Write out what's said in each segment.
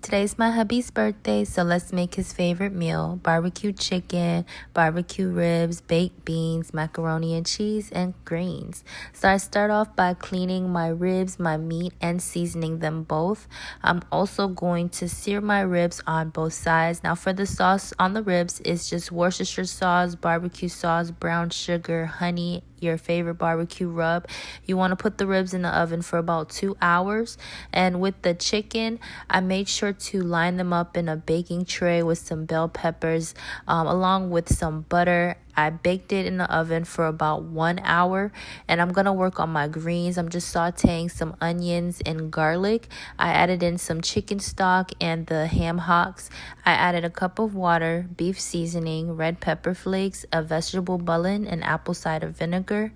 Today's my hubby's birthday, so let's make his favorite meal: barbecue chicken, barbecue ribs, baked beans, macaroni and cheese, and greens. So I start off by cleaning my ribs, my meat, and seasoning them both. I'm also going to sear my ribs on both sides. Now for the sauce on the ribs, it's just Worcestershire sauce, barbecue sauce, brown sugar, honey, your favorite barbecue rub. You want to put the ribs in the oven for about 2 hours. And with the chicken, I made sure to line them up in a baking tray with some bell peppers, along with some butter. I baked it in the oven for about 1 hour, and I'm gonna work on my greens. I'm just sauteing some onions and garlic. I added in some chicken stock and the ham hocks. I added a cup of water, beef seasoning, red pepper flakes, a vegetable bouillon, and apple cider vinegar.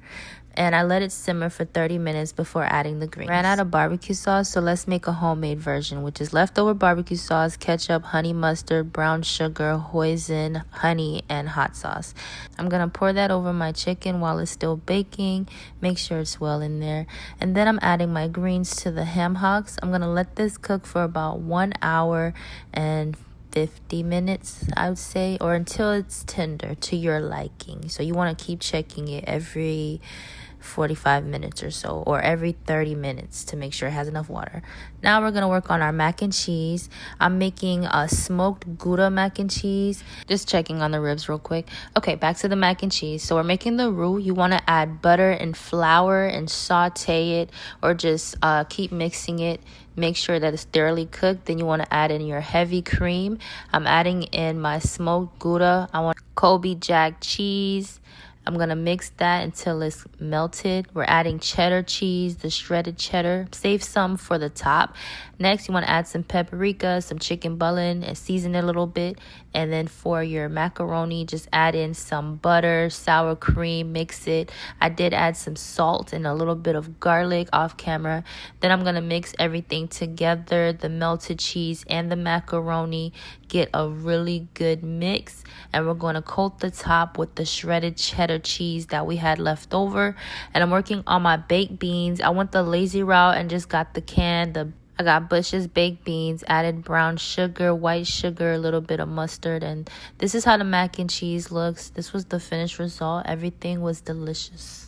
And I let it simmer for 30 minutes before adding the greens. Ran out of barbecue sauce, so let's make a homemade version, which is leftover barbecue sauce, ketchup, honey mustard, brown sugar, hoisin, honey, and hot sauce. I'm going to pour that over my chicken while it's still baking. Make sure it's well in there. And then I'm adding my greens to the ham hocks. I'm going to let this cook for about 1 hour and 50 minutes, I would say, or until it's tender to your liking. So you want to keep checking it every 45 minutes or so, or every 30 minutes to make sure it has enough water. Now we're going to work on our mac and cheese. I'm making a smoked Gouda mac and cheese. Just checking on the ribs real quick. Okay, back to the mac and cheese. So we're making the roux. You want to add butter and flour and saute it, or just keep mixing it. Make sure that it's thoroughly cooked. Then you want to add in your heavy cream. I'm adding in my smoked Gouda. I want Kobe Jack cheese. I'm going to mix that until it's melted. We're adding cheddar cheese, the shredded cheddar. Save some for the top. Next, you want to add some paprika, some chicken bouillon, and season it a little bit. And then for your macaroni, just add in some butter, sour cream, mix it. I did add some salt and a little bit of garlic off camera. Then I'm going to mix everything together, the melted cheese and the macaroni. Get a really good mix. And we're going to coat the top with the shredded cheddar cheese that we had left over. And I'm working on my baked beans. I went the lazy route and just got the can. I got Bush's baked beans, added brown sugar, white sugar, a little bit of mustard, and this is how the mac and cheese looks. This was the finished result. Everything was delicious.